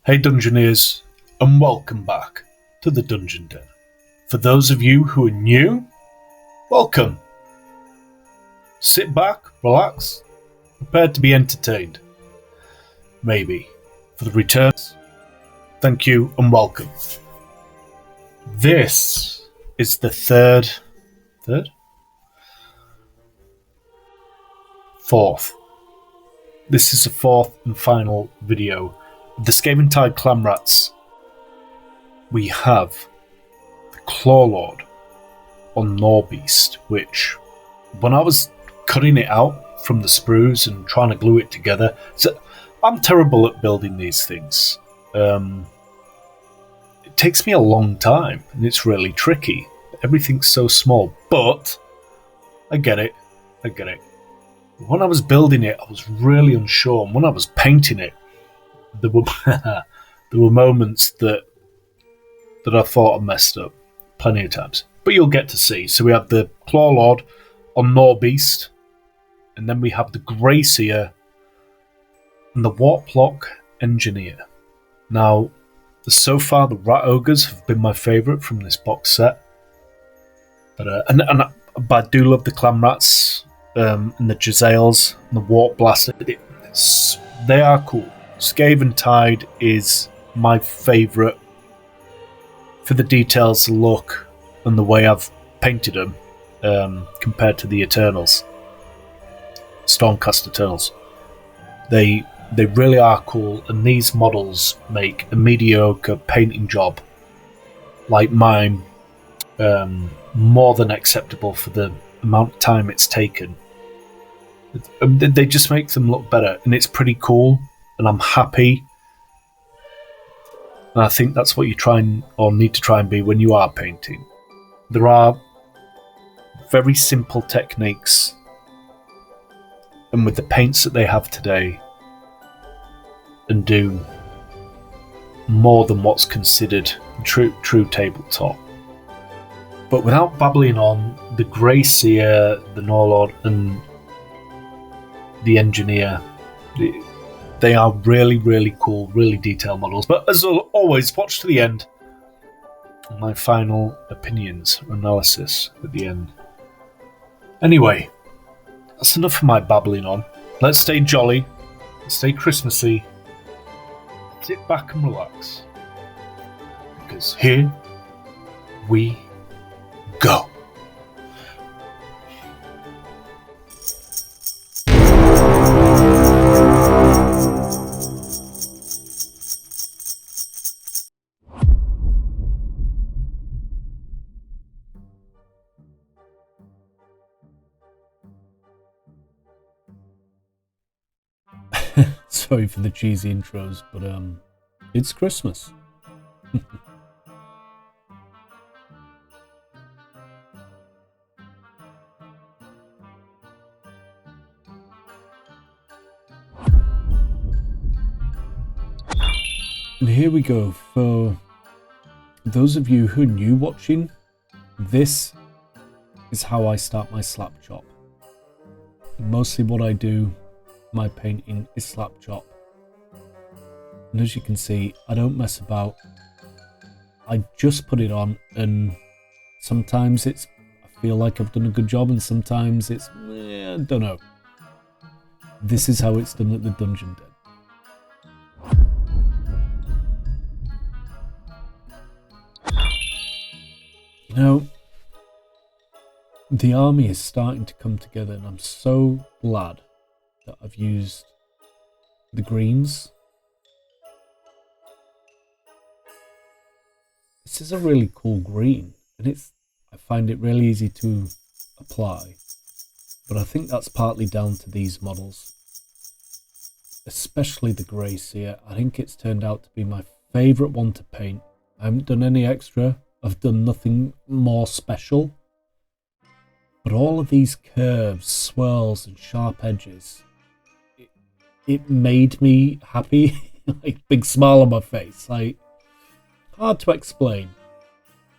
Hey Dungeoneers, and welcome back to the Dungeon Den. For those of you who are new, welcome. Sit back, relax, prepared to be entertained. Maybe. For the returns, thank you and welcome. This is the fourth. This is the fourth and final video of the Skaventide clan rats. We have the ClawLord-GnawBeast, which when I was cutting it out from the sprues and trying to glue it together, so I'm terrible at building these things. It takes me a long time and it's really tricky. Everything's so small, but I get it. When I was building it, I was really unsure, and when I was painting it, there were moments that I thought I messed up plenty of times. But you'll get to see. So we have the ClawLord-GnawBeast, and then we have the GreySeer and the WarlockEngineer. Now, so far the Rat Ogres have been my favourite from this box set. But I do love the Clan Rats, and the Jezzails and the Warp Blaster. They are cool. Skaventide is my favourite for the details, the look, and the way I've painted them compared to the Eternals. Stormcast Eternals. They really are cool, and these models make a mediocre painting job like mine more than acceptable for the amount of time it's taken. They just make them look better, and it's pretty cool, and I'm happy. And I think that's what you need to try and be when you are painting. There are very simple techniques, and with the paints that they have today, and do more than what's considered true tabletop. But without babbling on, the GreySeer, the Gnawlord, and the Engineer, they are really, really cool, really detailed models. But as always, watch to the end. My final opinions, analysis at the end. Anyway, that's enough of my babbling on. Let's stay jolly, let's stay Christmassy, sit back and relax. Because here we go. Sorry for the cheesy intros, but it's Christmas. And here we go. For those of you who are new watching, this is how I start my SlapChop. Mostly what I do, my painting, is SlapChop. And as you can see, I don't mess about. I just put it on, and sometimes I feel like I've done a good job, and sometimes I don't know. This is how it's done at the Dungeon Den. You know, the army is starting to come together, and I'm so glad that I've used the greens. This is a really cool green, and I find it really easy to apply, but I think that's partly down to these models, especially the GreySeer. I think it's turned out to be my favourite one to paint. I haven't done any extra, I've done nothing more special, but all of these curves, swirls and sharp edges, it made me happy. Like, big smile on my face. Like, hard to explain,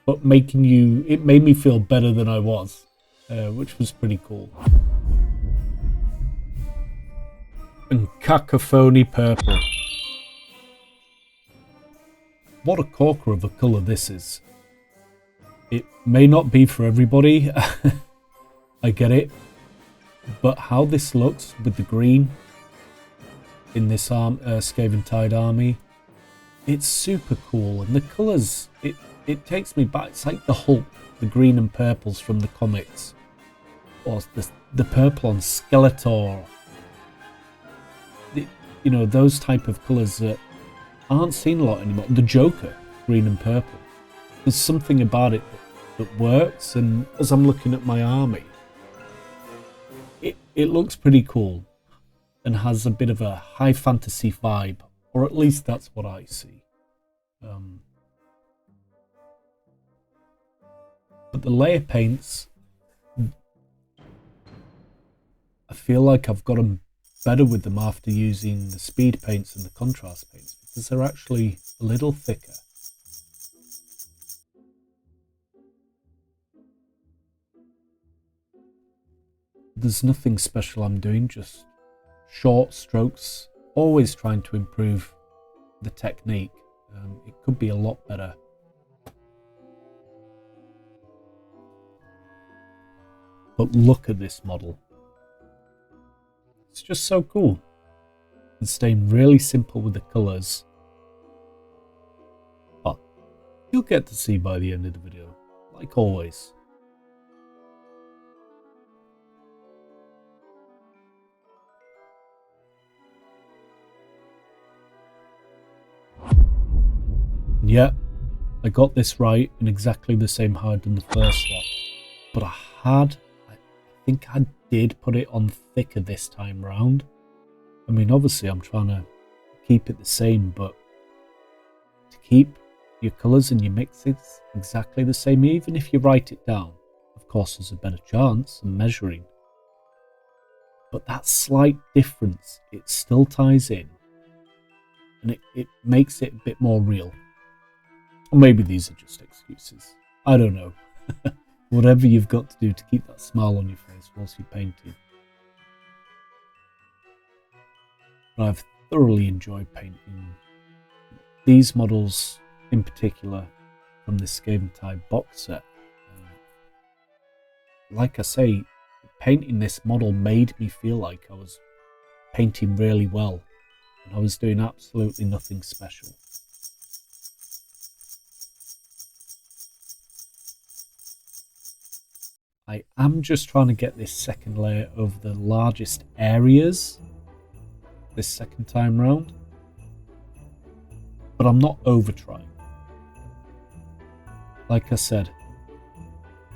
but it made me feel better than I was, which was pretty cool. And Cacophony Purple. what a corker of a colour this is. It may not be for everybody, I get it, but how this looks with the green in this Skaventide army, it's super cool, and the colours, it takes me back. It's like the Hulk, the green and purples from the comics, or the purple on Skeletor. You know, those type of colours that aren't seen a lot anymore. The Joker, green and purple. There's something about it that works, and as I'm looking at my army, it looks pretty cool and has a bit of a high fantasy vibe, or at least that's what I see. But the layer paints, I feel like I've got them better with them after using the speed paints and the contrast paints, because they're actually a little thicker. There's nothing special I'm doing, just short strokes, always trying to improve the technique. It could be a lot better. But look at this model. It's just so cool. And staying really simple with the colours. But you'll get to see by the end of the video, like always. Yeah, I got this right in exactly the same how I'd done the first slot. But I think I did put it on thicker this time round. I mean, obviously I'm trying to keep it the same, but to keep your colours and your mixes exactly the same, even if you write it down, of course there's a better chance of measuring. But that slight difference, it still ties in, and it makes it a bit more real. Or maybe these are just excuses. I don't know. Whatever you've got to do to keep that smile on your face whilst you're painting. But I've thoroughly enjoyed painting these models in particular from this Skaventide box set. Like I say, painting this model made me feel like I was painting really well, and I was doing absolutely nothing special. I am just trying to get this second layer over the largest areas this second time round, but I'm not over trying. Like I said,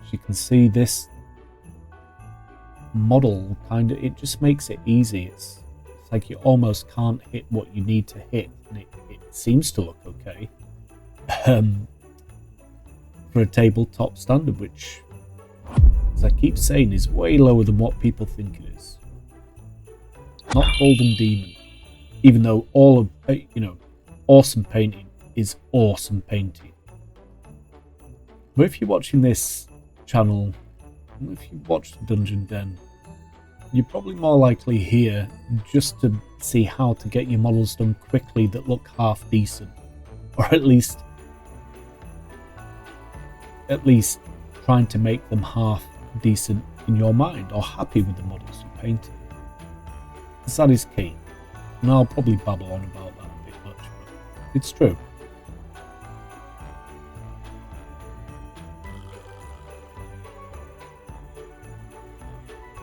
as you can see, this model it just makes it easy. It's like you almost can't hit what you need to hit, and it seems to look okay for a tabletop standard, which, as I keep saying, is way lower than what people think it is. Not Golden Demon, even though all of, awesome painting is awesome painting. But if you're watching this channel, if you watch the Dungeon Den, you're probably more likely here just to see how to get your models done quickly that look half decent, or at least trying to make them half decent in your mind, or happy with the models you painted. Because that is key. And I'll probably babble on about that a bit much, but it's true.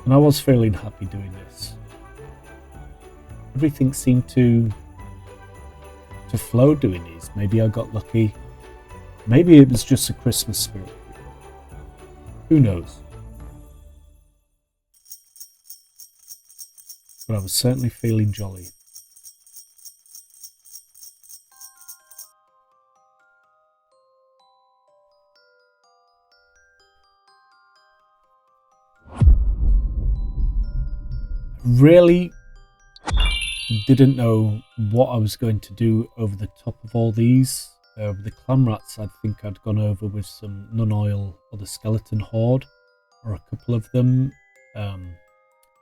And I was feeling happy doing this. Everything seemed to flow doing these. Maybe I got lucky. Maybe it was just a Christmas spirit. Who knows? But I was certainly feeling jolly. Really didn't know what I was going to do over the top of all these. The clan rats, I think I'd gone over with some non-oil or the skeleton horde, or a couple of them.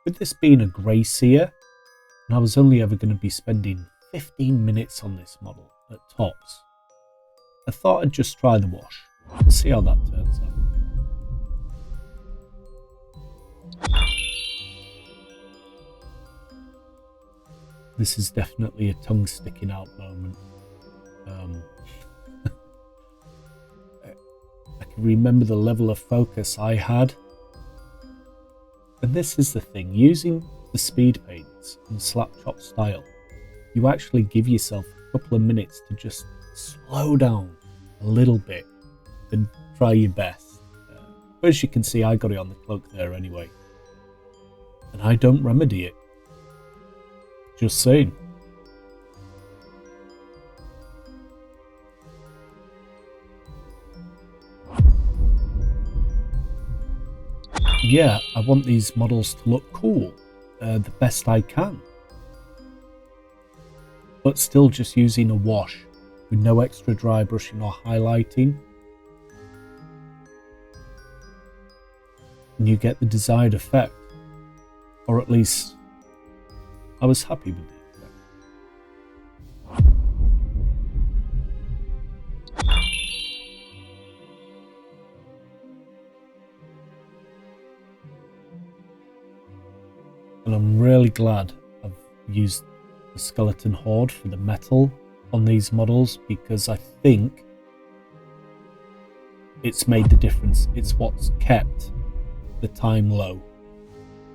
With this being a GreySeer, and I was only ever going to be spending 15 minutes on this model at tops, I thought I'd just try the wash. Let's see how that turns out. This is definitely a tongue sticking out moment. I can remember the level of focus I had. And this is the thing, using the speed paints in SlapChop style, you actually give yourself a couple of minutes to just slow down a little bit and try your best. But as you can see, I got it on the cloak there anyway. And I don't remedy it. Just saying. Yeah, I want these models to look cool the best I can. But still just using a wash with no extra dry brushing or highlighting. And you get the desired effect. Or at least I was happy with the effect. And I'm really glad I've used the skeleton horde for the metal on these models, because I think it's made the difference. It's what's kept the time low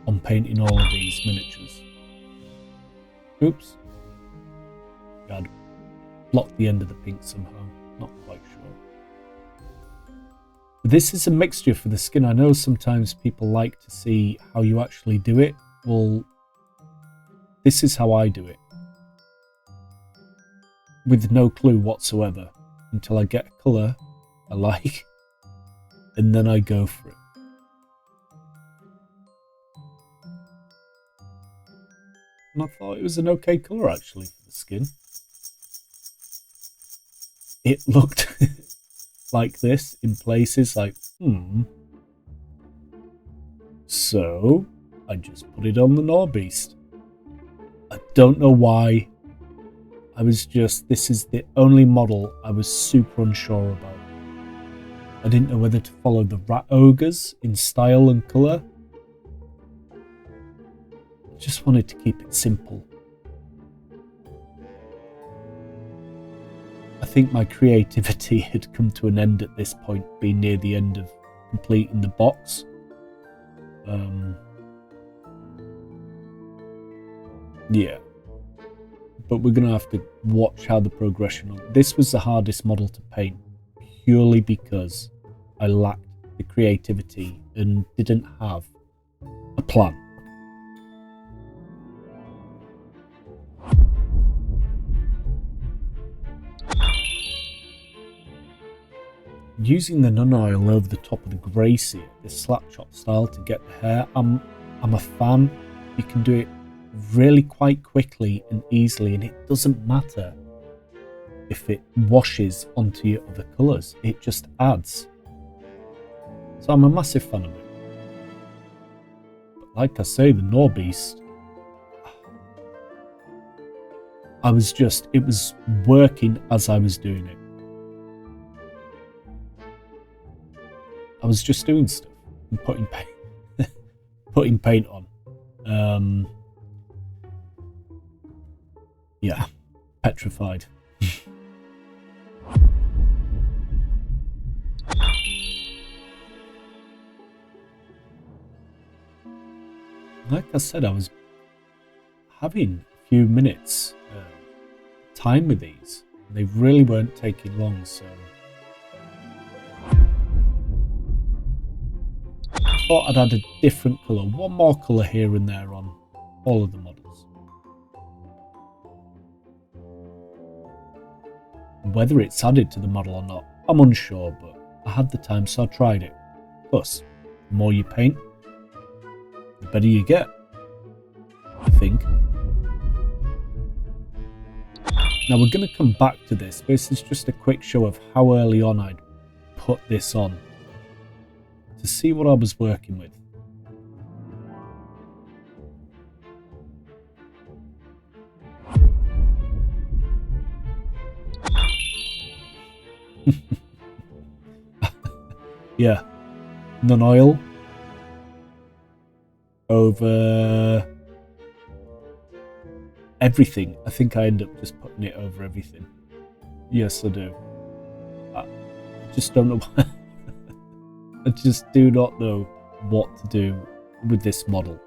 on painting all of these miniatures. Oops. I'd blocked the end of the pink somehow. Not quite sure. This is a mixture for the skin. I know sometimes people like to see how you actually do it. Well, this is how I do it. With no clue whatsoever until I get a colour I like, and then I go for it. And I thought it was an okay colour actually for the skin. It looked like this in places, like, So, I just put it on the GnawBeast. I don't know why. This is the only model I was super unsure about. I didn't know whether to follow the rat ogres in style and colour. I just wanted to keep it simple. I think my creativity had come to an end at this point, being near the end of completing the box. Yeah. But we're going to have to watch how the progression... This was the hardest model to paint, purely because I lacked the creativity and didn't have a plan. Using the nun oil over the top of the GreySeer, this SlapChop style to get the hair, I'm a fan. You can do it really quite quickly and easily, and it doesn't matter if it washes onto your other colours, it just adds. So I'm a massive fan of it. But like I say, the GnawBeast, it was working as I was doing it. I was just doing stuff and putting paint on. Yeah, petrified. Like I said, I was having a few minutes time with these. They really weren't taking long, so I thought I'd add a different colour, one more colour here and there on all of the models. Whether it's added to the model or not, I'm unsure, but I had the time, so I tried it. Plus, the more you paint, the better you get, I think. Now we're going to come back to this. This is just a quick show of how early on I'd put this on to see what I was working with. Yeah. Non-oil. Over everything. I think I end up just putting it over everything. Yes, I do. I just don't know. I just do not know what to do with this model.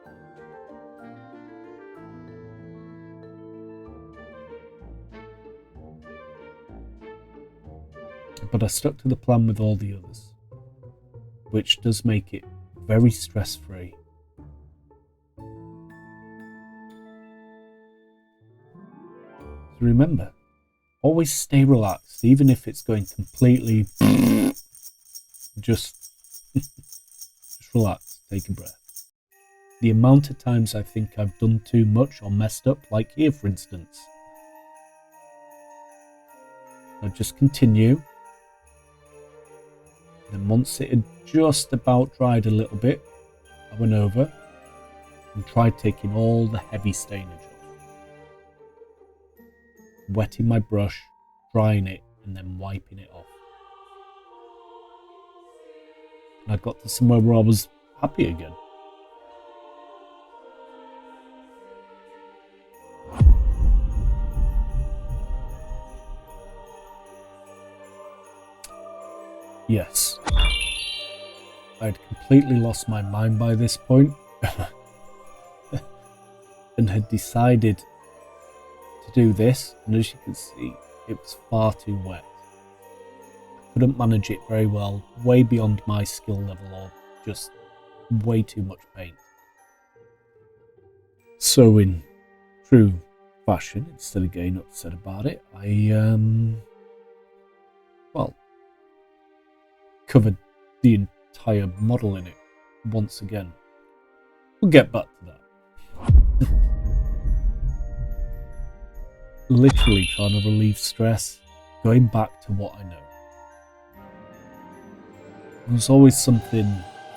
But I stuck to the plan with all the others, which does make it very stress-free. So remember, always stay relaxed, even if it's going completely... just relax, take a breath. The amount of times I think I've done too much or messed up, like here for instance. Now just continue. Then once it had just about dried a little bit, I went over and tried taking all the heavy stainage off. Wetting my brush, drying it, and then wiping it off. And I got to somewhere where I was happy again. Yes. I'd completely lost my mind by this point and had decided to do this, and as you can see, it was far too wet. I couldn't manage it very well, way beyond my skill level, or just way too much paint. So in true fashion, instead of getting upset about it, I covered the entire model in it once again. We'll get back to that. Literally trying to relieve stress, going back to what I know. There's always something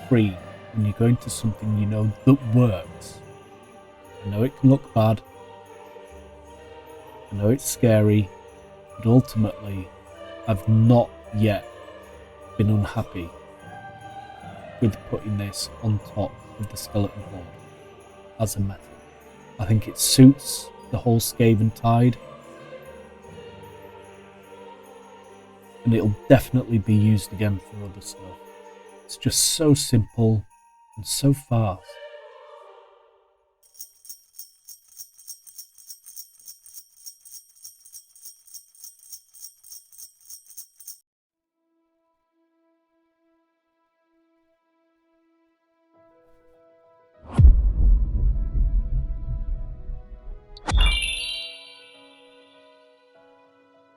free when you go into something you know that works. I know it can look bad, I know it's scary, but ultimately I've not yet been unhappy with putting this on top of the skeleton board as a metal. I think it suits the whole Skaventide, and it'll definitely be used again for other stuff. It's just so simple and so fast.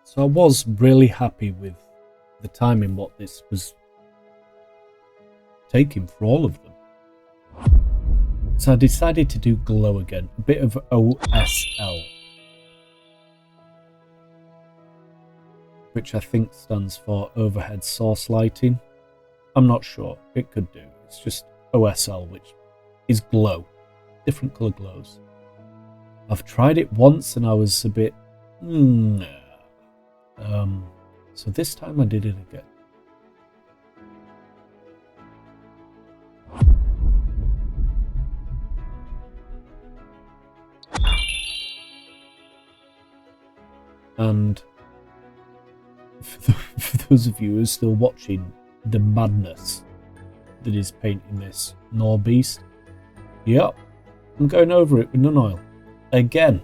So I was really happy with the timing what this was taking for all of them. So I decided to do glow again, a bit of OSL, which I think stands for overhead source lighting. I'm not sure, it could do. It's just OSL, which is glow, different colour glows. I've tried it once and I was a bit, so this time I did it again. And for those of you who are still watching the madness that is painting this GnawBeast, yep, I'm going over it with non-oil again.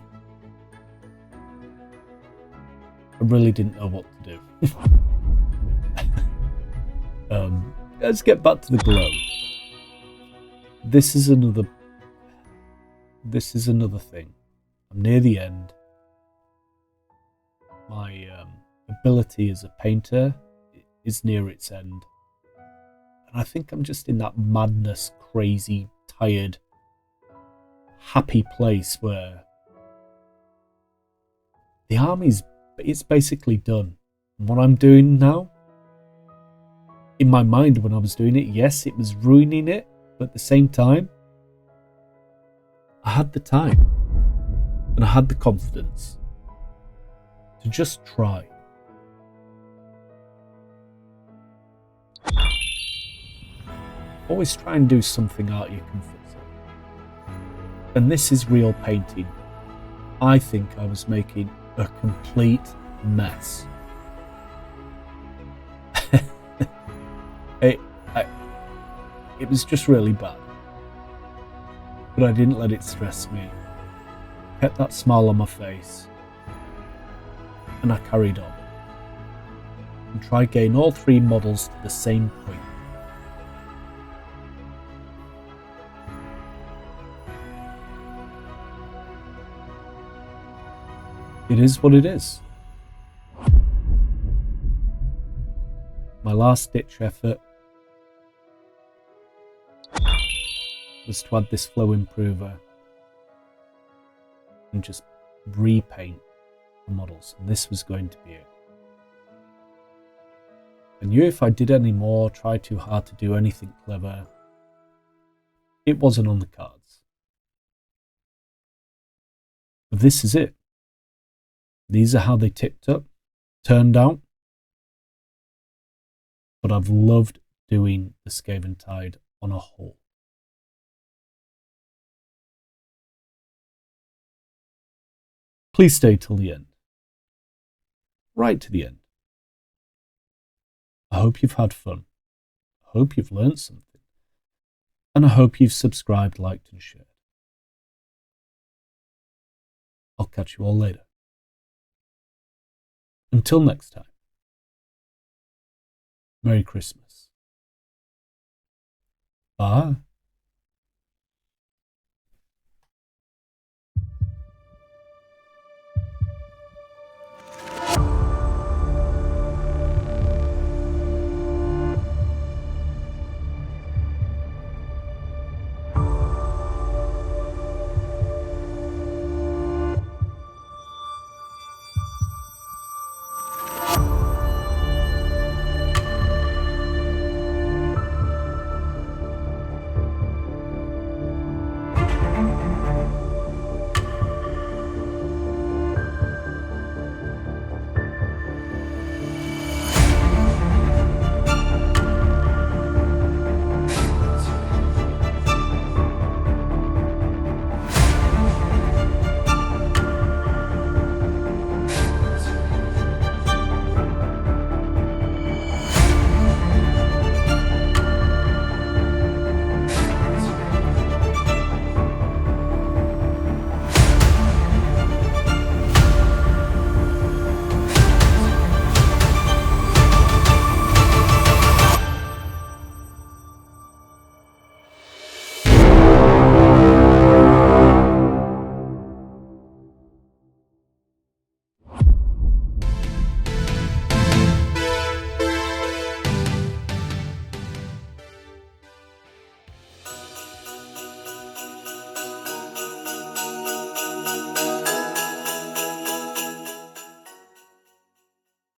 I really didn't know what to do. Let's get back to the glow. This is another thing. I'm near the end. My ability as a painter is near its end. And I think I'm just in that madness, crazy, tired, happy place where the army's it's basically done. And what I'm doing now, in my mind when I was doing it, yes, it was ruining it, but at the same time, I had the time and I had the confidence to just try. always try and do something out of your comfort zone. And this is real painting. I think I was making a complete mess. It was just really bad. But I didn't let it stress me. Kept that smile on my face. And I carried on. And tried getting all 3 models to the same point. It is what it is. My last ditch effort was to add this flow improver and just repaint the models, and this was going to be it. I knew if I did any more, try too hard to do anything clever, it wasn't on the cards. But this is it. These are how they turned out. But I've loved doing the Skaventide on a whole. Please stay till the end. Right to the end. I hope you've had fun. I hope you've learned something. And I hope you've subscribed, liked and shared. I'll catch you all later. Until next time. Merry Christmas. Bye.